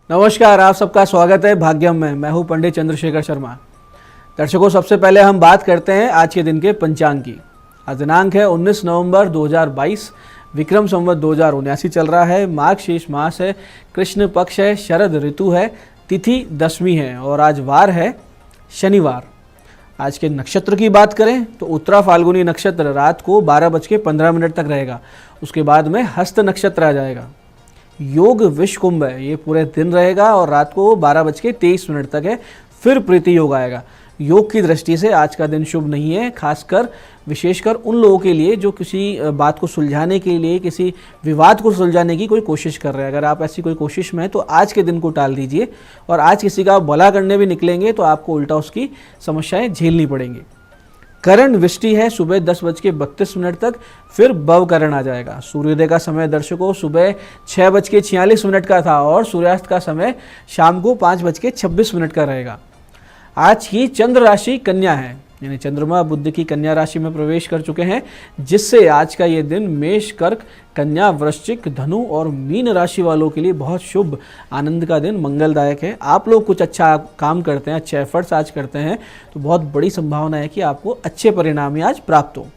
नमस्कार, आप सबका स्वागत है भाग्यम में। मैं हूं पंडित चंद्रशेखर शर्मा। दर्शकों, सबसे पहले हम बात करते हैं आज के दिन के पंचांग की। आज दिनांक है 19 नवंबर 2022, विक्रम संवत 2079 चल रहा है। मार्गशीर्ष मास है, कृष्ण पक्ष है, शरद ऋतु है, तिथि दशमी है और आज वार है शनिवार। आज के नक्षत्र की बात करें तो उत्तरा फाल्गुनी नक्षत्र रात को 12:15 तक रहेगा। उसके बाद में हस्त नक्षत्र आ जाएगा। योग विषकुंभ है, ये पूरे दिन रहेगा और रात को 12:23 तक है। फिर प्रीति योग आएगा। योग की दृष्टि से आज का दिन शुभ नहीं है, खासकर विशेषकर उन लोगों के लिए जो किसी बात को सुलझाने के लिए, किसी विवाद को सुलझाने की कोई कोशिश कर रहे हैं। अगर आप ऐसी कोई कोशिश में हैं तो आज के दिन को टाल दीजिए। और आज किसी का भला करने भी निकलेंगे तो आपको उल्टा उसकी समस्याएं झेलनी पड़ेंगी। करण वृष्टि है सुबह 10:32 तक, फिर भवकरण आ जाएगा। सूर्योदय का समय दर्शकों सुबह 6:46 का था और सूर्यास्त का समय शाम को 5:26 का रहेगा। आज की चंद्र राशि कन्या है, यानी चंद्रमा बुध की कन्या राशि में प्रवेश कर चुके हैं, जिससे आज का ये दिन मेष, कर्क, कन्या, वृश्चिक, धनु और मीन राशि वालों के लिए बहुत शुभ आनंद का दिन, मंगलदायक है। आप लोग कुछ अच्छा काम करते हैं, अच्छे एफर्ट्स आज करते हैं तो बहुत बड़ी संभावना है कि आपको अच्छे परिणाम ही आज प्राप्त हो।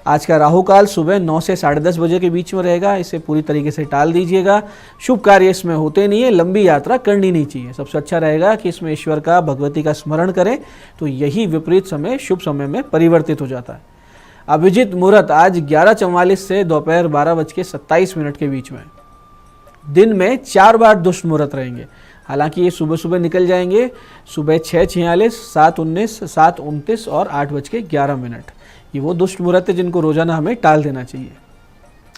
आज का राहु काल सुबह 9 से 10:30 बजे के बीच में रहेगा। इसे पूरी तरीके से टाल दीजिएगा। शुभ कार्य इसमें होते नहीं है, लंबी यात्रा करनी नहीं चाहिए। सबसे अच्छा रहेगा कि इसमें ईश्वर का, भगवती का स्मरण करें, तो यही विपरीत समय शुभ समय में परिवर्तित हो जाता है। अभिजित मुहूर्त आज 11:44 से दोपहर 12:27 के बीच में। दिन में 4 बार दुष्ट मुहूर्त रहेंगे, हालांकि ये सुबह सुबह निकल जाएंगे। सुबह 6:46, 7:19, 7:29 और 8:11। ये वो दुष्ट मुहूर्त है जिनको रोजाना हमें टाल देना चाहिए।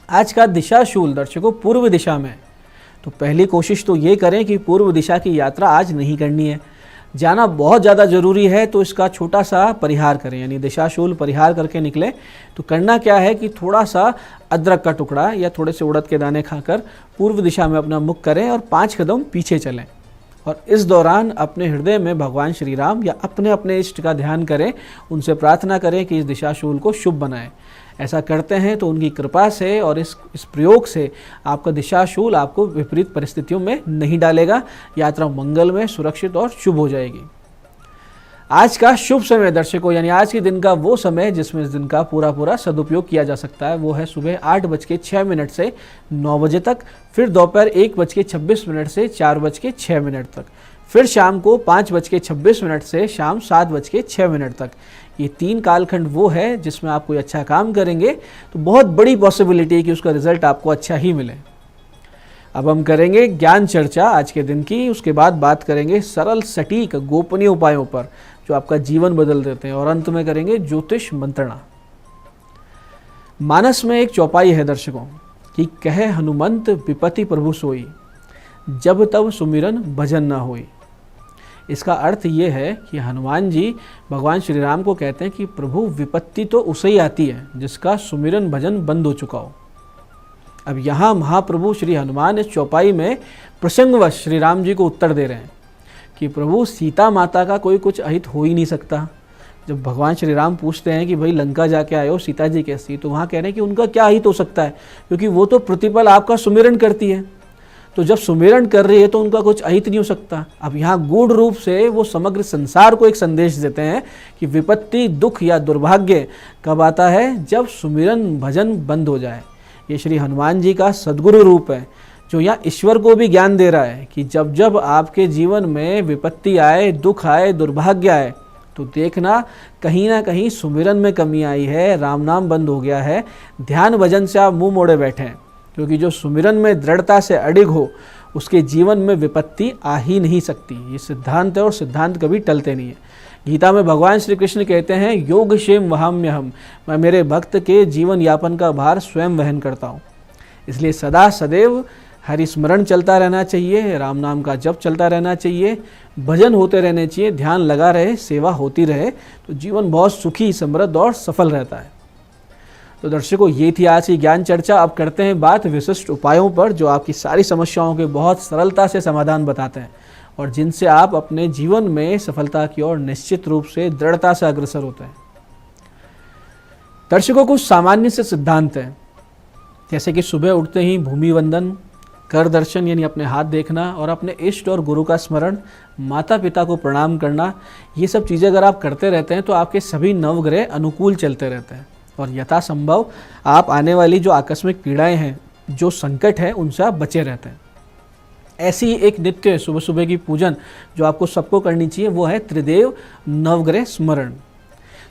आज का दिशा शूल दर्शकों पूर्व दिशा में, तो पहली कोशिश तो ये करें कि पूर्व दिशा की यात्रा आज नहीं करनी है। जाना बहुत ज़्यादा जरूरी है तो इसका छोटा सा परिहार करें, यानी दिशाशूल परिहार करके निकले। तो करना क्या है कि थोड़ा सा अदरक का टुकड़ा या थोड़े से उड़द के दाने खाकर पूर्व दिशा में अपना मुख करें और 5 कदम पीछे चलें। और इस दौरान अपने हृदय में भगवान श्री राम या अपने अपने इष्ट का ध्यान करें, उनसे प्रार्थना करें कि इस दिशाशूल को शुभ बनाएं। ऐसा करते हैं तो उनकी कृपा से और इस प्रयोग से आपका दिशाशूल आपको विपरीत परिस्थितियों में नहीं डालेगा। यात्रा मंगल में, सुरक्षित और शुभ हो जाएगी। आज का शुभ समय दर्शकों, यानी आज के दिन का वो समय जिसमें इस दिन का पूरा सदुपयोग किया जा सकता है, वो है सुबह 8:06 से 9 बजे तक, फिर दोपहर 1:26 से 4:06 तक, फिर शाम को 5:26 से शाम 7:06 तक। ये 3 कालखंड वो है जिसमें आप कोई अच्छा काम करेंगे तो बहुत बड़ी पॉसिबिलिटी है कि उसका रिजल्ट आपको अच्छा ही मिले। अब हम करेंगे ज्ञान चर्चा आज के दिन की। उसके बाद बात करेंगे सरल, सटीक, गोपनीय उपायों पर जो आपका जीवन बदल देते हैं, और अंत में करेंगे ज्योतिष मंत्रणा। मानस में एक चौपाई है दर्शकों कि कहे हनुमंत विपत्ति प्रभु सोई, जब तब सुमिरन भजन न होई। इसका अर्थ ये है कि हनुमान जी भगवान श्री राम को कहते हैं कि प्रभु विपत्ति तो उसे ही आती है जिसका सुमिरन भजन बंद हो चुका हो। अब यहाँ महाप्रभु श्री हनुमान इस चौपाई में प्रसंगवश श्री राम जी को उत्तर दे रहे हैं कि प्रभु सीता माता का कोई कुछ अहित हो ही नहीं सकता। जब भगवान श्री राम पूछते हैं कि भाई लंका जाके आए हो, सीता जी कैसी, तो वहाँ कह रहे हैं कि उनका क्या अहित हो सकता है, क्योंकि वो तो प्रतिपल आपका सुमिरन करती है। तो जब सुमिरन कर रही है तो उनका कुछ अहित नहीं हो सकता। अब यहाँ गूढ़ रूप से वो समग्र संसार को एक संदेश देते हैं कि विपत्ति, दुख या दुर्भाग्य कब आता है, जब सुमिरन भजन बंद हो जाए। ये श्री हनुमान जी का सद्गुरु रूप है जो यहाँ ईश्वर को भी ज्ञान दे रहा है कि जब जब आपके जीवन में विपत्ति आए, दुख आए, दुर्भाग्य आए, तो देखना कहीं ना कहीं सुमिरन में कमी आई है, राम नाम बंद हो गया है, ध्यान भजन से आप मुंह मोड़े बैठे हैं। क्योंकि जो सुमिरन में दृढ़ता से अडिग हो उसके जीवन में विपत्ति आ ही नहीं सकती। ये सिद्धांत है और सिद्धांत कभी टलते नहीं है। गीता में भगवान श्री कृष्ण कहते हैं योग क्षेम वहाम्यहम, मैं मेरे भक्त के जीवन यापन का भार स्वयं वहन करता हूँ। इसलिए सदा सदैव हरि स्मरण चलता रहना चाहिए, राम नाम का जप चलता रहना चाहिए, भजन होते रहने चाहिए, ध्यान लगा रहे, सेवा होती रहे, तो जीवन बहुत सुखी, समृद्ध और सफल रहता है। तो दर्शकों, ये थी आज की ज्ञान चर्चा। अब करते हैं बात विशिष्ट उपायों पर जो आपकी सारी समस्याओं के बहुत सरलता से समाधान बताते हैं और जिनसे आप अपने जीवन में सफलता की ओर निश्चित रूप से दृढ़ता से अग्रसर होते हैं। दर्शकों, कुछ सामान्य से सिद्धांत हैं, जैसे कि सुबह उठते ही भूमि वंदन, कर दर्शन यानी अपने हाथ देखना और अपने इष्ट और गुरु का स्मरण, माता पिता को प्रणाम करना, ये सब चीज़ें अगर आप करते रहते हैं तो आपके सभी नवग्रह अनुकूल चलते रहते हैं और यथासंभव आप आने वाली जो आकस्मिक पीड़ाएं हैं, जो संकट है, उनसे आप बचे रहते हैं। ऐसी एक नित्य सुबह सुबह की पूजन जो आपको सबको करनी चाहिए वो है त्रिदेव नवग्रह स्मरण।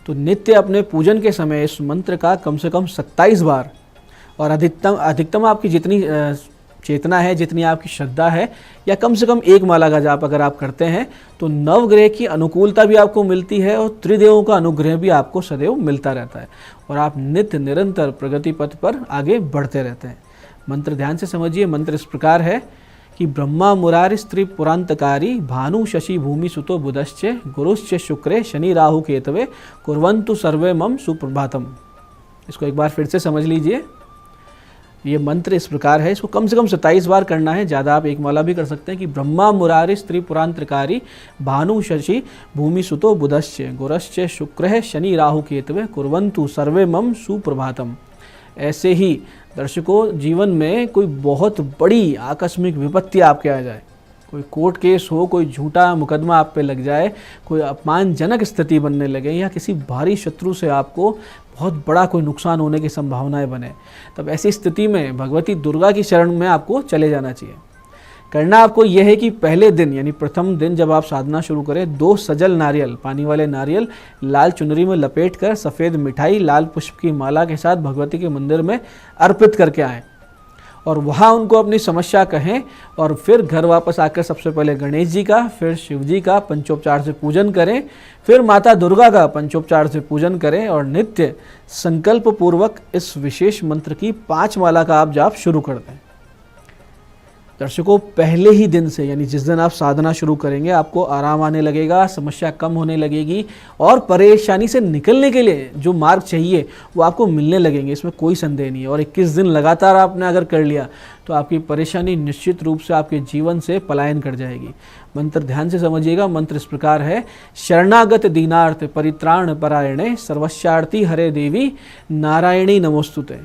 तो नित्य अपने पूजन के समय इस मंत्र का कम से कम 27 बार और अधिकतम आपकी जितनी चेतना है, जितनी आपकी श्रद्धा है, या कम से कम एक माला का जाप अगर आप करते हैं तो नवग्रह की अनुकूलता भी आपको मिलती है और त्रिदेवों का अनुग्रह भी आपको सदैव मिलता रहता है और आप नित्य निरंतर प्रगति पथ पर आगे बढ़ते रहते हैं। मंत्र ध्यान से समझिए। मंत्र इस प्रकार है कि ब्रह्मा मुरारि स्त्री पुरांतकारी भानु शशि भूमि सुतो बुधश्च गुरुश्च शुक्रे शनि राहु केतवे कुर्वन्तु सर्वे मम सुप्रभातम। इसको एक बार फिर से समझ लीजिए। ये मंत्र इस प्रकार है, इसको कम से कम 27 बार करना है, ज़्यादा आप एक माला भी कर सकते हैं कि ब्रह्मा मुरारि स्त्री पुरांतकारी भानु शशि भूमि सुतो बुधश्च गुरश्च शुक्र शनि राहु केतवे कुर्वन्तु सर्वे मम सुप्रभातम। ऐसे ही दर्शकों, जीवन में कोई बहुत बड़ी आकस्मिक विपत्ति आपके आ जाए, कोई कोर्ट केस हो, कोई झूठा मुकदमा आप पे लग जाए, कोई अपमानजनक स्थिति बनने लगे या किसी भारी शत्रु से आपको बहुत बड़ा कोई नुकसान होने की संभावनाएं बने, तब ऐसी स्थिति में भगवती दुर्गा की शरण में आपको चले जाना चाहिए। करना आपको यह है कि पहले दिन यानी प्रथम दिन जब आप साधना शुरू करें, 2 सजल नारियल, पानी वाले नारियल लाल चुनरी में लपेटकर सफ़ेद मिठाई लाल पुष्प की माला के साथ भगवती के मंदिर में अर्पित करके आएँ और वहाँ उनको अपनी समस्या कहें और फिर घर वापस आकर सबसे पहले गणेश जी का, फिर शिव जी का पंचोपचार से पूजन करें, फिर माता दुर्गा का पंचोपचार से पूजन करें और नित्य संकल्प पूर्वक इस विशेष मंत्र की 5 माला का आप जाप शुरू कर दें। दर्शकों, पहले ही दिन से यानी जिस दिन आप साधना शुरू करेंगे आपको आराम आने लगेगा, समस्या कम होने लगेगी और परेशानी से निकलने के लिए जो मार्ग चाहिए वो आपको मिलने लगेंगे, इसमें कोई संदेह नहीं है। और 21 दिन लगातार आपने अगर कर लिया तो आपकी परेशानी निश्चित रूप से आपके जीवन से पलायन कर जाएगी। मंत्र ध्यान से समझिएगा। मंत्र इस प्रकार है, शरणागत दीनार्थ परित्राण परायणे सर्वस्यार्थी हरे देवी नारायणी नमोस्तुते।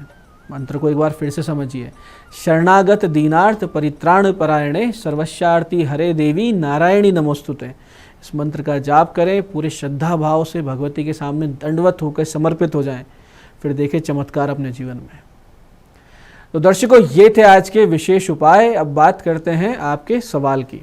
मंत्र को एक बार फिर से समझिए। शरणागत दीनार्थ परित्राण परायणे सर्वस्यार्थी हरे देवी नारायणी नमोस्तुते। इस मंत्र का जाप करें, पूरे श्रद्धा भाव से भगवती के सामने दंडवत होकर समर्पित हो जाएं, फिर देखें चमत्कार अपने जीवन में। तो दर्शकों, ये थे आज के विशेष उपाय। अब बात करते हैं आपके सवाल की।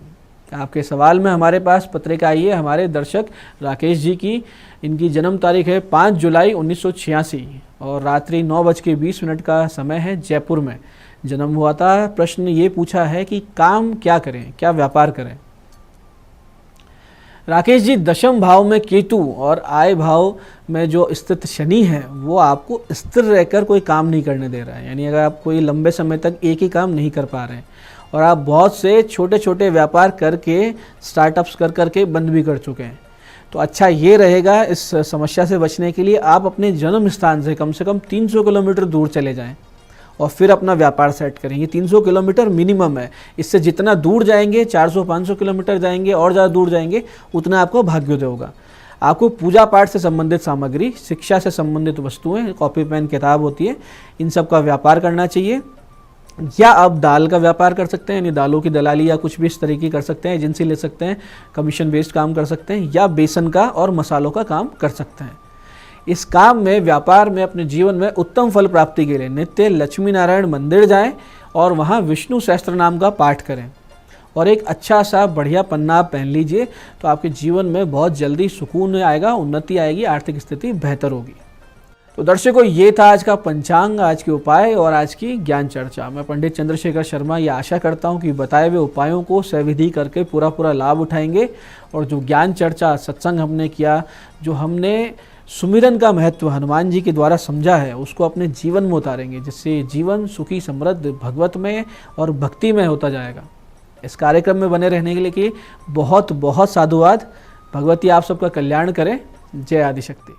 आपके सवाल में हमारे पास पत्रिका आई है हमारे दर्शक राकेश जी की। इनकी जन्म तारीख है 5 जुलाई 1986 और रात्रि 9:20 का समय है। जयपुर में जन्म हुआ था। प्रश्न ये पूछा है कि काम क्या करें, क्या व्यापार करें। राकेश जी, दशम भाव में केतु और आय भाव में जो स्थित शनि है वो आपको स्थिर रहकर कोई काम नहीं करने दे रहा है। यानी अगर आप कोई लंबे समय तक एक ही काम नहीं कर पा रहे हैं और आप बहुत से छोटे छोटे व्यापार करके स्टार्टअप्स कर करके बंद भी कर चुके हैं, तो अच्छा ये रहेगा इस समस्या से बचने के लिए आप अपने जन्म स्थान से कम 300 किलोमीटर दूर चले जाएं और फिर अपना व्यापार सेट करें। ये 300 किलोमीटर मिनिमम है। इससे जितना दूर जाएंगे, 400-500 किलोमीटर जाएंगे और ज़्यादा दूर जाएंगे, उतना आपको भाग्योदय होगा। आपको पूजा पाठ से संबंधित सामग्री, शिक्षा से संबंधित वस्तुएं, कॉपी पेन किताब होती है, इन सब का व्यापार करना चाहिए। या आप दाल का व्यापार कर सकते हैं, यानी दालों की दलाली या कुछ भी इस तरीके कर सकते हैं, एजेंसी ले सकते हैं, कमीशन बेस्ड काम कर सकते हैं, या बेसन का और मसालों का काम कर सकते हैं। इस काम में, व्यापार में, अपने जीवन में उत्तम फल प्राप्ति के लिए नित्य लक्ष्मी नारायण मंदिर जाएं और वहाँ विष्णु सहस्त्र नाम का पाठ करें और एक अच्छा सा बढ़िया पन्ना आप पहन लीजिए, तो आपके जीवन में बहुत जल्दी सुकून आएगा, उन्नति आएगी, आर्थिक स्थिति बेहतर होगी। तो दर्शकों, ये था आज का पंचांग, आज के उपाय और आज की ज्ञान चर्चा। मैं पंडित चंद्रशेखर शर्मा ये आशा करता हूँ कि बताए हुए उपायों को सविधि करके पूरा लाभ उठाएंगे और जो ज्ञान चर्चा सत्संग हमने किया, जो हमने सुमिरन का महत्व हनुमान जी के द्वारा समझा है, उसको अपने जीवन में उतारेंगे, जिससे जीवन सुखी समृद्ध भगवत में और भक्ति में होता जाएगा। इस कार्यक्रम में बने रहने के लिए बहुत बहुत साधुवाद। भगवती आप सबका कल्याण करें। जय आदिशक्ति।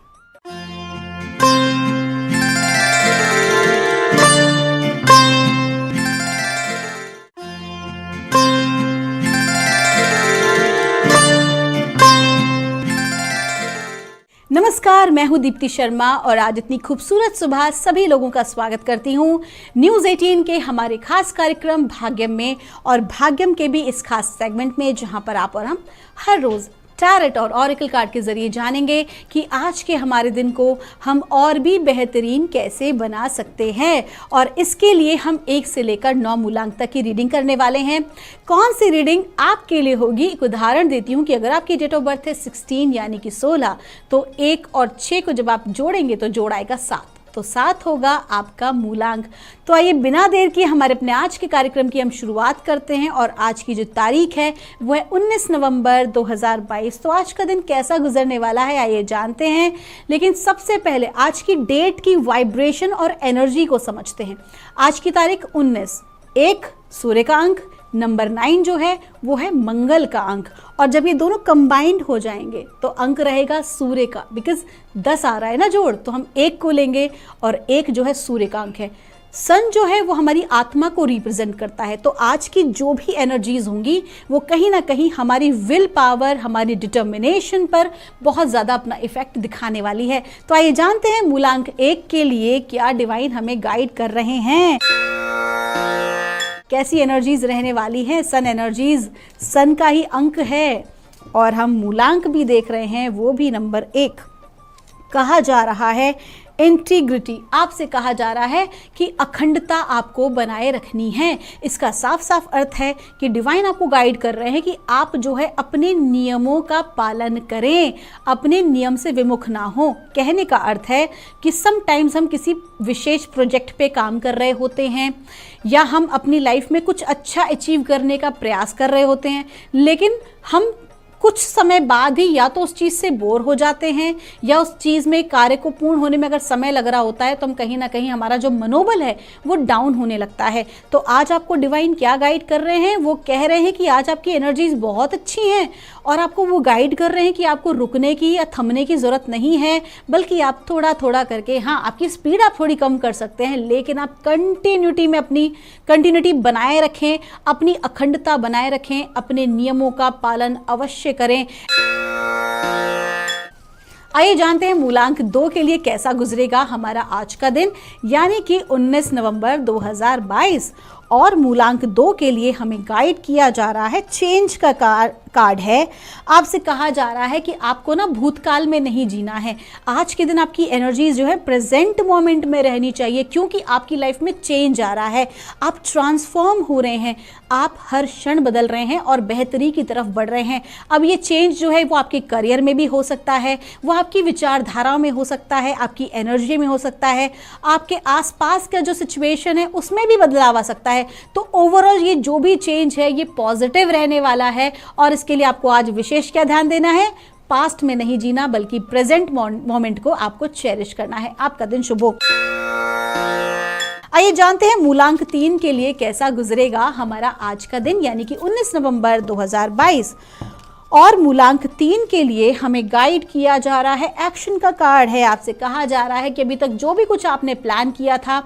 नमस्कार। नमस्कार, मैं हूं दीप्ति शर्मा और आज इतनी खूबसूरत सुबह सभी लोगों का स्वागत करती हूं न्यूज़ 18 के हमारे खास कार्यक्रम भाग्यम में, और भाग्यम के भी इस खास सेगमेंट में जहां पर आप और हम हर रोज टैरेट और ऑरेकल कार्ड के जरिए जानेंगे कि आज के हमारे दिन को हम और भी बेहतरीन कैसे बना सकते हैं। और इसके लिए हम 1 से लेकर 9 मूलांक तक की रीडिंग करने वाले हैं। कौन सी रीडिंग आपके लिए होगी, एक उदाहरण देती हूँ कि अगर आपकी डेट ऑफ बर्थ है 16 यानी कि 16, तो 1 और 6 को जब आप जोड़ेंगे तो जोड़ आएगा 7, तो 7 होगा आपका मूलांक। तो आइए बिना देर किए हमारे अपने आज के कार्यक्रम की हम शुरुआत करते हैं। और आज की जो तारीख है वो है 19 नवंबर 2022। तो आज का दिन कैसा गुजरने वाला है आइए जानते हैं। लेकिन सबसे पहले आज की डेट की वाइब्रेशन और एनर्जी को समझते हैं। आज की तारीख 19, 1 सूर्य का अंक, नंबर 9 जो है वो है मंगल का अंक। और जब ये दोनों कंबाइंड हो जाएंगे तो अंक रहेगा सूर्य का, बिकॉज 10 आ रहा है ना जोड़, तो हम 1 को लेंगे और 1 जो है सूर्य का अंक है। सन जो है वो हमारी आत्मा को रिप्रेजेंट करता है। तो आज की जो भी एनर्जीज होंगी वो कहीं ना कहीं हमारी विल पावर, हमारी डिटर्मिनेशन पर बहुत ज़्यादा अपना इफेक्ट दिखाने वाली है। तो आइए जानते हैं मूलांक 1 के लिए क्या डिवाइन हमें गाइड कर रहे हैं, कैसी एनर्जीज रहने वाली हैं। सन एनर्जीज, सन का ही अंक है और हम मूलांक भी देख रहे हैं, वो भी नंबर 1। कहा जा रहा है इंटीग्रिटी, आपसे कहा जा रहा है कि अखंडता आपको बनाए रखनी है। इसका साफ साफ अर्थ है कि डिवाइन आपको गाइड कर रहे हैं कि आप जो है अपने नियमों का पालन करें, अपने नियम से विमुख ना हो। कहने का अर्थ है कि समटाइम्स हम किसी विशेष प्रोजेक्ट पे काम कर रहे होते हैं या हम अपनी लाइफ में कुछ अच्छा अचीव करने का प्रयास कर रहे होते हैं, लेकिन हम कुछ समय बाद ही या तो उस चीज़ से बोर हो जाते हैं या उस चीज़ में कार्य को पूर्ण होने में अगर समय लग रहा होता है तो हम कहीं ना कहीं हमारा जो मनोबल है वो डाउन होने लगता है। तो आज आपको डिवाइन क्या गाइड कर रहे हैं, वो कह रहे हैं कि आज आपकी एनर्जीज बहुत अच्छी हैं और आपको वो गाइड कर रहे हैं कि आपको रुकने की या थमने की ज़रूरत नहीं है, बल्कि आप थोड़ा थोड़ा करके, हाँ आपकी स्पीड आप थोड़ी कम कर सकते हैं, लेकिन आप कंटिन्यूटी में अपनी कंटिन्यूटी बनाए रखें, अपनी अखंडता बनाए रखें, अपने नियमों का पालन अवश्य करें। आइए जानते हैं मूलांक 2 के लिए कैसा गुजरेगा हमारा आज का दिन, यानी कि 19 नवंबर 2022। और मूलांक 2 के लिए हमें गाइड किया जा रहा है चेंज का कार्ड है। आपसे कहा जा रहा है कि आपको ना भूतकाल में नहीं जीना है। आज के दिन आपकी एनर्जीज जो है प्रेजेंट मोमेंट में रहनी चाहिए, क्योंकि आपकी लाइफ में चेंज आ रहा है, आप ट्रांसफॉर्म हो रहे हैं, आप हर क्षण बदल रहे हैं और बेहतरी की तरफ बढ़ रहे हैं। अब ये चेंज जो है वो आपके करियर में भी हो सकता है, वो आपकी विचारधारा में हो सकता है, आपकी एनर्जी में हो सकता है, आपके आसपास का जो सिचुएशन है उसमें भी बदलाव आ सकता है। तो ओवरऑल ये जो भी चेंज है ये पॉजिटिव रहने वाला है। और इसके लिए आपको आज विशेष क्या ध्यान देना है, पास्ट में नहीं जीना बल्कि प्रेजेंट मोमेंट को आपको चेरिश करना है। आपका दिन शुभ हो। आइए जानते हैं मूलांक 3 के लिए कैसा गुजरेगा हमारा आज का दिन, यानी कि 19 नवंबर 2022। और मूलांक 3 के लिए हमें गाइड किया जा रहा है एक्शन का कार्ड है। आपसे कहा जा रहा है कि अभी तक जो भी कुछ आपने प्लान किया था,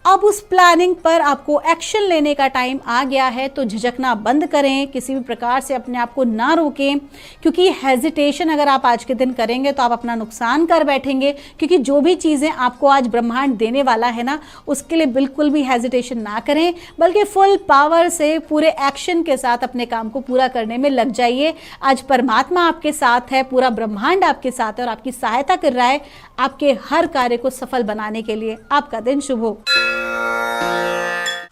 अब उस प्लानिंग पर आपको एक्शन लेने का टाइम आ गया है। तो झिझकना बंद करें, किसी भी प्रकार से अपने आप को ना रोकें, क्योंकि हेजिटेशन अगर आप आज के दिन करेंगे तो आप अपना नुकसान कर बैठेंगे। क्योंकि जो भी चीज़ें आपको आज ब्रह्मांड देने वाला है ना, उसके लिए बिल्कुल भी हेजिटेशन ना करें, बल्कि फुल पावर से पूरे एक्शन के साथ अपने काम को पूरा करने में लग जाइए। आज परमात्मा आपके साथ है, पूरा ब्रह्मांड आपके साथ है और आपकी सहायता कर रहा है आपके हर कार्य को सफल बनाने के लिए। आपका दिन शुभ हो।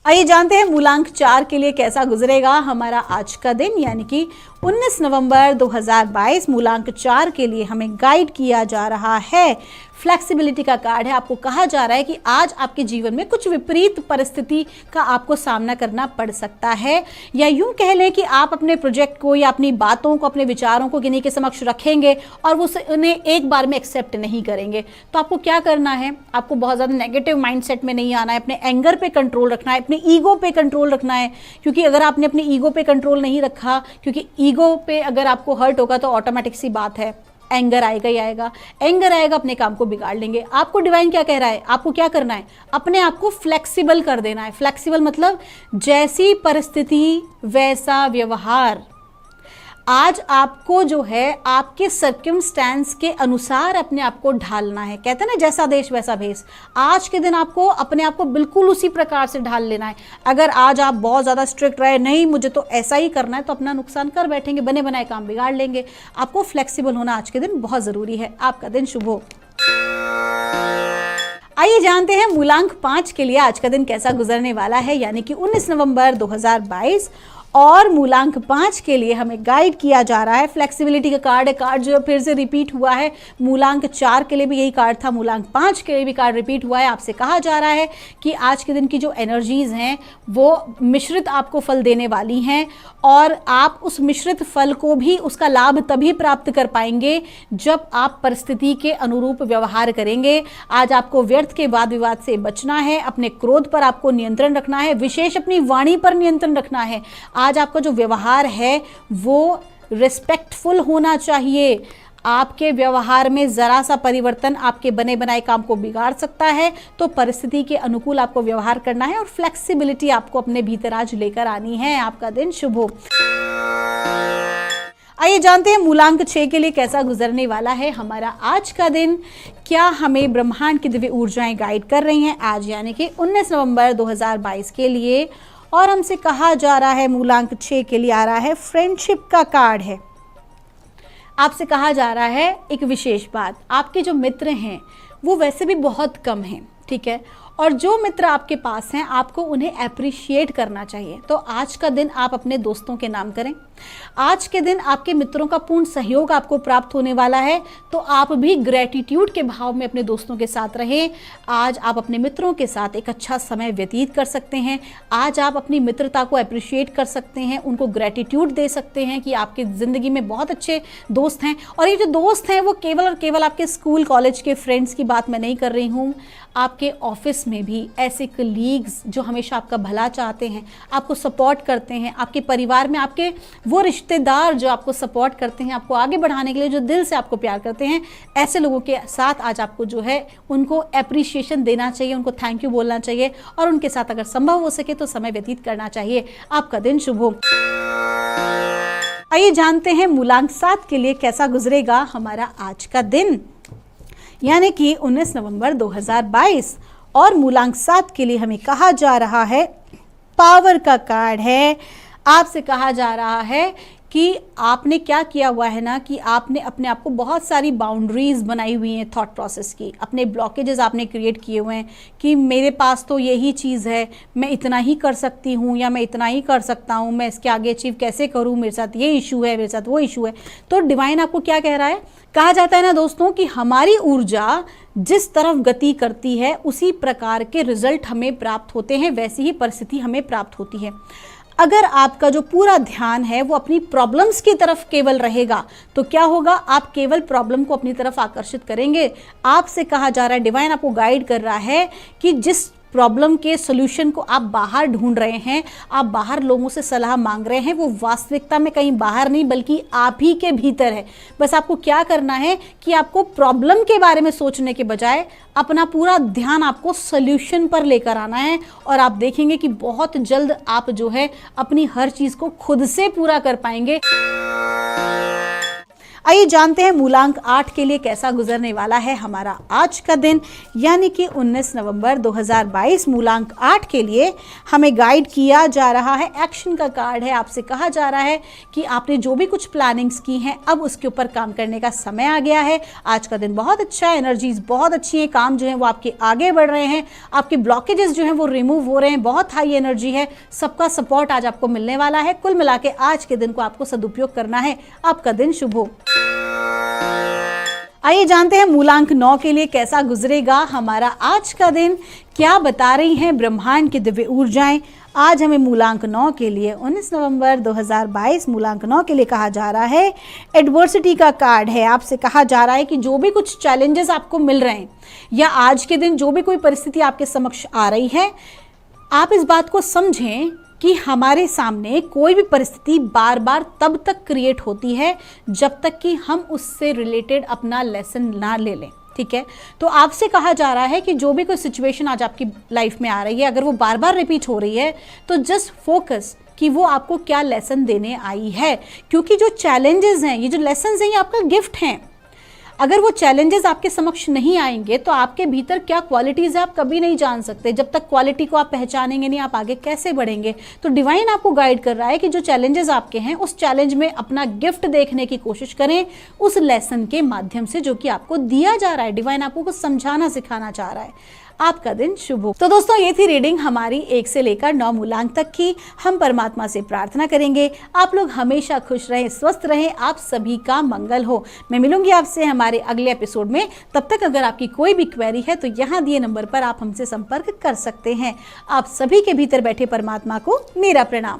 आइए जानते हैं मूलांक 4 के लिए कैसा गुजरेगा हमारा आज का दिन, यानी कि 19 नवंबर 2022। मूलांक 4 के लिए हमें गाइड किया जा रहा है फ्लेक्सिबिलिटी का कार्ड है। आपको कहा जा रहा है कि आज आपके जीवन में कुछ विपरीत परिस्थिति का आपको सामना करना पड़ सकता है, या यूं कह लें कि आप अपने प्रोजेक्ट को या अपनी बातों को, अपने विचारों को किन्हीं के समक्ष रखेंगे और वो उन्हें एक बार में एक्सेप्ट नहीं करेंगे। तो आपको क्या करना है, आपको बहुत ज़्यादा नेगेटिव माइंडसेट में नहीं आना है, अपने एंगर पे कंट्रोल रखना है, अपने ईगो पे कंट्रोल रखना है। क्योंकि अगर आपने अपने ईगो पे कंट्रोल नहीं रखा, क्योंकि ईगो पे अगर आपको हर्ट होगा तो ऑटोमेटिक सी बात है एंगर आएगा ही आएगा, एंगर आएगा, अपने काम को बिगाड़ लेंगे। आपको डिवाइन क्या कह रहा है, आपको क्या करना है, अपने आप को फ्लेक्सिबल कर देना है। फ्लेक्सिबल मतलब जैसी परिस्थिति वैसा व्यवहार। आज आपको जो है आपके सर्कमस्टेंस के अनुसार अपने आप को ढालना है। कहते हैं ना, जैसा देश वैसा भेष। आज के दिन आपको अपने आप को बिल्कुल उसी प्रकार से ढाल लेना है। अगर आज आप बहुत ज़्यादा स्ट्रिक्ट रहे, नहीं मुझे तो ऐसा ही करना है, तो अपना नुकसान कर बैठेंगे, बने बनाए काम बिगाड़ लेंगे। आपको फ्लेक्सिबल होना आज के दिन बहुत ज़रूरी है। आपका दिन शुभ हो। आइए जानते हैं मूलांक 5 के लिए आज का दिन कैसा गुजरने वाला है, यानी कि 19 नवंबर 2022। और मूलांक 5 के लिए हमें गाइड किया जा रहा है, फ्लेक्सिबिलिटी का कार्ड है। कार्ड जो फिर से रिपीट हुआ है, मूलांक 4 के लिए भी यही कार्ड था, मूलांक 5 के लिए भी कार्ड रिपीट हुआ है। आपसे कहा जा रहा है कि आज के दिन की जो एनर्जीज हैं वो मिश्रित आपको फल देने वाली हैं, और आप उस मिश्रित फल को भी, उसका लाभ तभी प्राप्त कर पाएंगे जब आप परिस्थिति के अनुरूप व्यवहार करेंगे। आज आपको व्यर्थ के वाद विवाद से बचना है, अपने क्रोध पर आपको नियंत्रण रखना है, विशेष अपनी वाणी पर नियंत्रण रखना है। आज आपका जो व्यवहार है वो रिस्पेक्टफुल होना चाहिए। आपके व्यवहार में जरा सा परिवर्तन आपके बने बनाए काम को बिगाड़ सकता है, तो परिस्थिति के अनुकूल आपको व्यवहार करना है और फ्लेक्सिबिलिटी आपको अपने भीतर आज लेकर आनी है। आपका दिन शुभ हो। आइए जानते हैं मूलांक 6 के लिए कैसा गुजरने वाला है हमारा आज का दिन। क्या हमें ब्रह्मांड की दिव्य ऊर्जाएं गाइड कर रही हैं आज, यानी कि 19 नवंबर 2022 के लिए। और हमसे कहा जा रहा है, मूलांक 6 के लिए आ रहा है, फ्रेंडशिप का कार्ड है। आपसे कहा जा रहा है एक विशेष बात, आपके जो मित्र हैं वो वैसे भी बहुत कम हैं, ठीक है, और जो मित्र आपके पास हैं आपको उन्हें अप्रिशिएट करना चाहिए। तो आज का दिन आप अपने दोस्तों के नाम करें। आज के दिन आपके मित्रों का पूर्ण सहयोग आपको प्राप्त होने वाला है, तो आप भी ग्रेटिट्यूड के भाव में अपने दोस्तों के साथ रहें। आज आप अपने मित्रों के साथ एक अच्छा समय व्यतीत कर सकते हैं। आज आप अपनी मित्रता को अप्रिशिएट कर सकते हैं, उनको ग्रेटिट्यूड दे सकते हैं कि आपकी ज़िंदगी में बहुत अच्छे दोस्त हैं। और ये जो दोस्त हैं वो केवल और केवल आपके स्कूल कॉलेज के फ्रेंड्स की बात मैं नहीं कर रही हूँ। आपके ऑफिस में भी ऐसे कलीग्स जो हमेशा आपका भला चाहते हैं, आपको सपोर्ट करते हैं, आपके परिवार में आपके वो रिश्तेदार जो आपको सपोर्ट करते हैं, आपको आगे बढ़ाने के लिए जो दिल से आपको प्यार करते हैं, ऐसे लोगों के साथ आज आपको जो है उनको अप्रिशिएशन देना चाहिए, उनको थैंक यू बोलना चाहिए, और उनके साथ अगर संभव हो सके तो समय व्यतीत करना चाहिए। आपका दिन शुभ हो। आइए जानते हैं मूलांक 7 के लिए कैसा गुजरेगा हमारा आज का दिन, यानी कि 19 नवंबर 2022। और मूलांक 7 के लिए हमें कहा जा रहा है, पावर का कार्ड है। आपसे कहा जा रहा है कि आपने क्या किया हुआ है ना, कि आपने अपने आप को बहुत सारी बाउंड्रीज बनाई हुई हैं थॉट प्रोसेस की, अपने ब्लॉकेजेस आपने क्रिएट किए हुए हैं कि मेरे पास तो यही चीज़ है, मैं इतना ही कर सकती हूँ या मैं इतना ही कर सकता हूँ, मैं इसके आगे अचीव कैसे करूँ, मेरे साथ ये इशू है, मेरे साथ वो इशू है। तो डिवाइन आपको क्या कह रहा है, कहा जाता है ना दोस्तों कि हमारी ऊर्जा जिस तरफ गति करती है उसी प्रकार के रिजल्ट हमें प्राप्त होते हैं, वैसी ही परिस्थिति हमें प्राप्त होती है। अगर आपका जो पूरा ध्यान है वो अपनी प्रॉब्लम्स की तरफ केवल रहेगा तो क्या होगा, आप केवल प्रॉब्लम को अपनी तरफ आकर्षित करेंगे। आपसे कहा जा रहा है, डिवाइन आपको गाइड कर रहा है कि जिस प्रॉब्लम के सोल्यूशन को आप बाहर ढूंढ रहे हैं, आप बाहर लोगों से सलाह मांग रहे हैं, वो वास्तविकता में कहीं बाहर नहीं बल्कि आप ही के भीतर है। बस आपको क्या करना है कि आपको प्रॉब्लम के बारे में सोचने के बजाय अपना पूरा ध्यान आपको सोल्यूशन पर लेकर आना है, और आप देखेंगे कि बहुत जल्द आप जो है अपनी हर चीज़ को खुद से पूरा कर पाएंगे। आइए जानते हैं मूलांक 8 के लिए कैसा गुजरने वाला है हमारा आज का दिन, यानी कि 19 नवंबर 2022। मूलांक 8 के लिए हमें गाइड किया जा रहा है, एक्शन का कार्ड है। आपसे कहा जा रहा है कि आपने जो भी कुछ प्लानिंग्स की हैं अब उसके ऊपर काम करने का समय आ गया है। आज का दिन बहुत अच्छा है, एनर्जीज बहुत अच्छी है, काम जो है वो आपके आगे बढ़ रहे हैं, आपके ब्लॉकेजेस जो हैं वो रिमूव हो रहे हैं, बहुत हाई एनर्जी है, सबका सपोर्ट आज आपको मिलने वाला है। कुल मिला के आज के दिन को आपको सदुपयोग करना है। आपका दिन शुभ हो। आइए जानते हैं मूलांक 9 के लिए कैसा गुजरेगा हमारा आज का दिन, क्या बता रही हैं ब्रह्मांड की दिव्य ऊर्जाएं। आज हमें मूलांक 9 के लिए 19 नवंबर 2022 मूलांक 9 के लिए कहा जा रहा है, एडवर्सिटी का कार्ड है। आपसे कहा जा रहा है कि जो भी कुछ चैलेंजेस आपको मिल रहे हैं या आज के दिन जो भी कोई परिस्थिति आपके समक्ष आ रही है, आप इस बात को समझें कि हमारे सामने कोई भी परिस्थिति बार बार तब तक क्रिएट होती है जब तक कि हम उससे रिलेटेड अपना लेसन ना ले लें, ठीक है। तो आपसे कहा जा रहा है कि जो भी कोई सिचुएशन आज आपकी लाइफ में आ रही है, अगर वो बार बार रिपीट हो रही है तो जस्ट फोकस कि वो आपको क्या लेसन देने आई है, क्योंकि जो चैलेंजेस हैं, ये जो लेसन्स हैं, ये आपका गिफ्ट हैं। अगर वो चैलेंजेस आपके समक्ष नहीं आएंगे तो आपके भीतर क्या क्वालिटीज़ है आप कभी नहीं जान सकते। जब तक क्वालिटी को आप पहचानेंगे नहीं, आप आगे कैसे बढ़ेंगे। तो डिवाइन आपको गाइड कर रहा है कि जो चैलेंजेस आपके हैं, उस चैलेंज में अपना गिफ्ट देखने की कोशिश करें, उस लेसन के माध्यम से जो कि आपको दिया जा रहा है। डिवाइन आपको कुछ समझाना सिखाना चाह रहा है। आपका दिन शुभ हो। तो दोस्तों, ये थी रीडिंग हमारी 1 से लेकर 9 मूलांक तक की। हम परमात्मा से प्रार्थना करेंगे आप लोग हमेशा खुश रहें, स्वस्थ रहें, आप सभी का मंगल हो। मैं मिलूंगी आपसे हमारे अगले एपिसोड में। तब तक अगर आपकी कोई भी क्वेरी है तो यहाँ दिए नंबर पर आप हमसे संपर्क कर सकते हैं। आप सभी के भीतर बैठे परमात्मा को मेरा प्रणाम।